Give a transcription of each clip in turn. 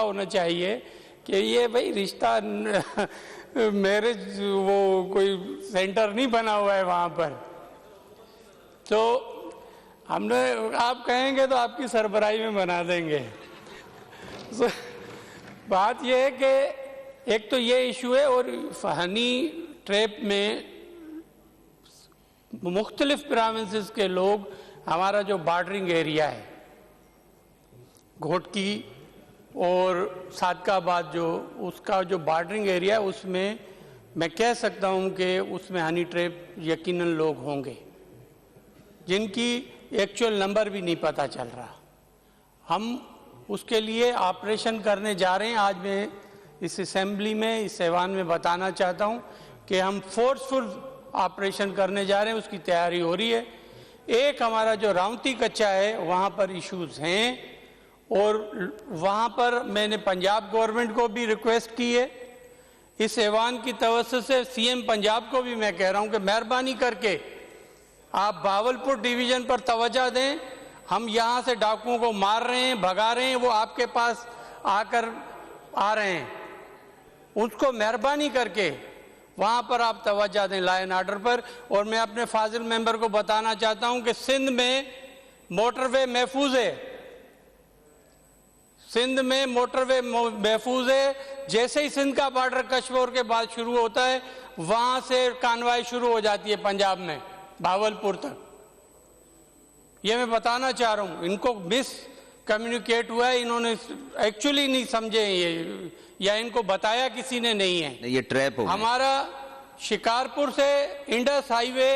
होना चाहिए कि ये भाई रिश्ता मैरिज वो कोई सेंटर नहीं बना हुआ है वहाँ पर। तो हमने, आप कहेंगे तो आपकी सरबराही में बना देंगे। बात यह है कि एक तो ये इशू है, और हनी ट्रैप में मुख्तलिफ प्रोविंसेस के लोग, हमारा जो बॉर्डरिंग एरिया है घोटकी और सादकाबाद, जो उसका जो बॉर्डरिंग एरिया है, उसमें मैं कह सकता हूं कि उसमें हनी ट्रैप यकीनन लोग होंगे जिनकी एक्चुअल नंबर भी नहीं पता चल रहा। हम उसके लिए ऑपरेशन करने जा रहे हैं। आज मैं इस असेंबली में, इस ऐवान में बताना चाहता हूं कि हम फोर्सफुल ऑपरेशन करने जा रहे हैं, उसकी तैयारी हो रही है। एक हमारा जो रावती कच्चा है वहाँ पर इश्यूज हैं, और वहाँ पर मैंने पंजाब गवर्नमेंट को भी रिक्वेस्ट की है। इस ऐवान की तवज्जो से सीएम पंजाब को भी मैं कह रहा हूँ कि मेहरबानी करके आप बावलपुर डिवीज़न पर तवज्जो दें। हम यहाँ से डाकुओं को मार रहे हैं, भगा रहे हैं, वो आपके पास आकर आ रहे हैं, उसको मेहरबानी करके वहाँ पर आप तवज्जो दें, लॉ एंड ऑर्डर पर। और मैं अपने फाजिल मेंबर को बताना चाहता हूँ कि सिंध में मोटरवे महफूज है, सिंध में मोटरवे महफूज है। जैसे ही सिंध का बॉर्डर कश्मीर के बाद शुरू होता है, वहाँ से कानवाई शुरू हो जाती है पंजाब में भावलपुर तक। ये मैं बताना चाह रहा हूँ, इनको मिस कम्युनिकेट हुआ है, इन्होंने एक्चुअली नहीं समझे ये, या इनको बताया किसी ने नहीं है। ये ट्रैप हो। हमारा शिकारपुर से इंडस हाईवे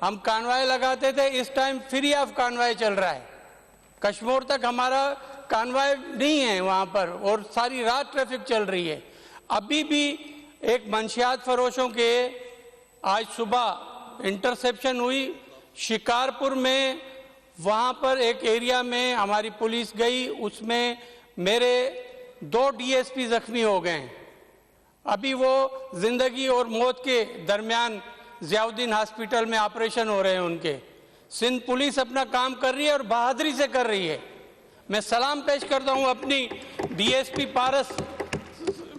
हम कानवाई लगाते थे, इस टाइम फ्री ऑफ कानवाई चल रहा है। कश्मीर तक हमारा कानवाई नहीं है वहाँ पर, और सारी रात ट्रैफिक चल रही है। अभी भी एक मंशियात फरोशों के आज सुबह इंटरसेप्शन हुई शिकारपुर में। वहाँ पर एक एरिया में हमारी पुलिस गई, उसमें मेरे 2 डीएसपी जख्मी हो गए हैं। अभी वो जिंदगी और मौत के दरमियान ज़ियाउद्दीन हॉस्पिटल में ऑपरेशन हो रहे हैं उनके। सिंध पुलिस अपना काम कर रही है और बहादुरी से कर रही है। मैं सलाम पेश करता हूँ अपनी डीएसपी पारस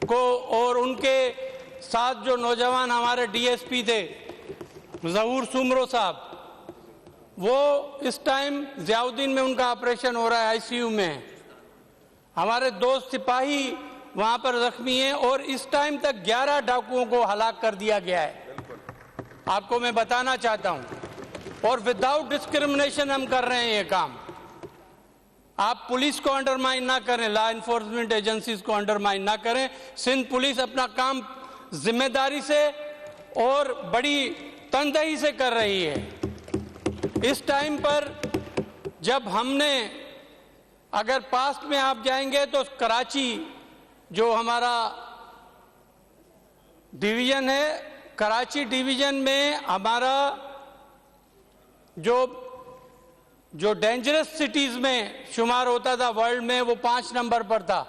को, और उनके साथ जो नौजवान हमारे डीएसपी थे ज़हूर सुमरो साहब, वो इस टाइम ज़ियाउद्दीन में उनका ऑपरेशन हो रहा है, आईसीयू में है। हमारे 2 सिपाही वहां पर जख्मी हैं, और इस टाइम तक 11 डाकुओं को हलाक कर दिया गया है। आपको मैं बताना चाहता हूं, और विदाउट डिस्क्रिमिनेशन हम कर रहे हैं ये काम। आप पुलिस को अंडरमाइन ना करें, लॉ इन्फोर्समेंट एजेंसीज को अंडरमाइन ना करें। सिंध पुलिस अपना काम जिम्मेदारी से और बड़ी तनदेही से कर रही है। इस टाइम पर जब हमने, अगर पास्ट में आप जाएंगे तो कराची जो हमारा डिवीजन है, कराची डिवीजन में हमारा जो डेंजरस सिटीज में शुमार होता था वर्ल्ड में, वो 5 नंबर पर था,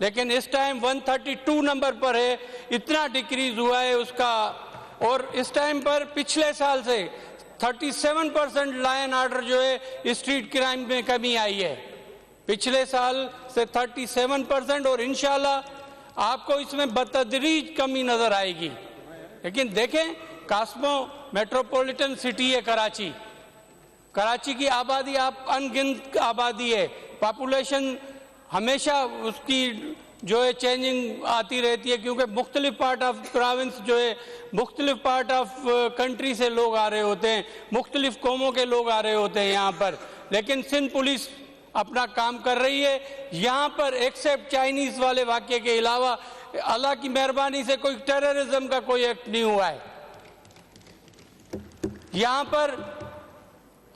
लेकिन इस टाइम 132 नंबर पर है। इतना डिक्रीज हुआ है उसका। और इस टाइम पर पिछले साल से 37% लॉ एंड ऑर्डर जो है स्ट्रीट क्राइम में कमी आई है, पिछले साल से 37%, और इंशाल्लाह आपको इसमें बतदरीज कमी नजर आएगी। लेकिन देखें, कास्मो मेट्रोपॉलिटन सिटी है कराची, कराची की आबादी आप अनगिनत आबादी है, पॉपुलेशन हमेशा उसकी जो है चेंजिंग आती रहती है, क्योंकि मुख्तलिफ पार्ट ऑफ प्रोविंस जो है, मुख्तलिफ पार्ट ऑफ कंट्री से लोग आ रहे होते हैं, मुख्तलिफ कौमों के लोग आ रहे होते हैं यहाँ पर। लेकिन सिंध पुलिस अपना काम कर रही है। यहाँ पर एक्सेप्ट चाइनीज वाले वाक्य के अलावा अल्लाह की मेहरबानी से कोई टेररिज्म का कोई एक्ट नहीं हुआ है। यहाँ पर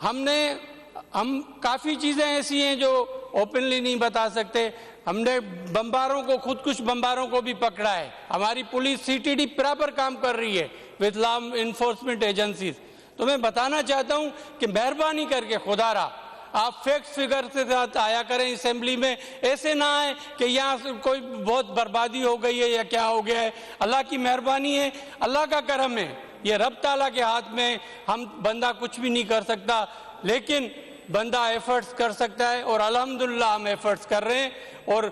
हम काफ़ी चीज़ें ऐसी हैं जो ओपनली नहीं बता सकते। हमने बमबारों को, खुद कुछ बमबारों को भी पकड़ा है। हमारी पुलिस सीटीडी बराबर काम कर रही है विद लॉ इन्फोर्समेंट एजेंसीज। तो मैं बताना चाहता हूं कि मेहरबानी करके खुदारा आप फैक्ट फिगर के साथ आया करें असेंबली में। ऐसे ना आए कि यहाँ कोई बहुत बर्बादी हो गई है या क्या हो गया है। अल्लाह की मेहरबानी है, अल्लाह का करम है, ये रब ताला के हाथ में। हम बंदा कुछ भी नहीं कर सकता, लेकिन बंदा एफर्ट्स कर सकता है, और अल्हम्दुलिल्लाह हम एफर्ट्स कर रहे हैं। और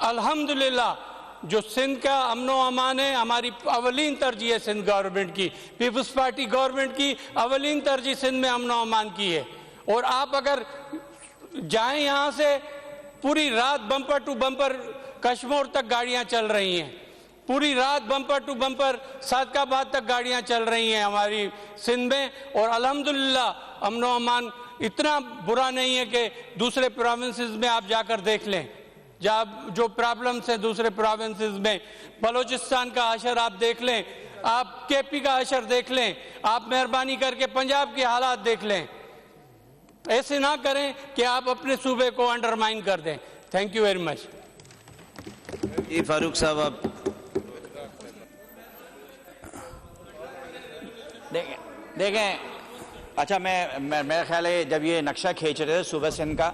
अल्हम्दुलिल्लाह जो सिंध का अमनो अमान है, हमारी अवलीन तरजीह है सिंध गवर्नमेंट की, पीपल्स पार्टी गवर्नमेंट की अवलीन तरजीह सिंध में अमनो अमान की है। और आप अगर जाएं यहाँ से, पूरी रात बम्पर टू बम्पर कश्मीर तक गाड़ियाँ चल रही हैं, पूरी रात बम्पर टू बम्पर सादकाबाद तक गाड़ियाँ चल रही हैं हमारी सिंध में। और अल्हम्दुलिल्लाह अमनो अमान इतना बुरा नहीं है कि दूसरे प्रोविंसेस में आप जाकर देख लें, जब जो प्रॉब्लम्स हैं दूसरे प्रोविंसेस में, बलूचिस्तान का अशर आप देख लें, आप केपी का अशर देख लें, आप मेहरबानी करके पंजाब के हालात देख लें। ऐसे ना करें कि आप अपने सूबे को अंडरमाइन कर दें। Thank you very much. Farooq साहब आप देखें, अच्छा मेरा ख्याल है जब ये नक्शा खींच रहे थे सुबह सिंध का,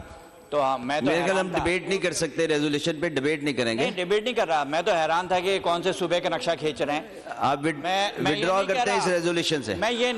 तो मैं तो मेरे ख्याल हम डिबेट नहीं कर सकते, रेजोल्यूशन पे डिबेट नहीं करेंगे। नहीं, डिबेट नहीं कर रहा, मैं तो हैरान था कि कौन से सूबे का नक्शा खींच रहे हैं। आप विड्रॉ करते हैं इस रेजोल्यूशन से। मैं ये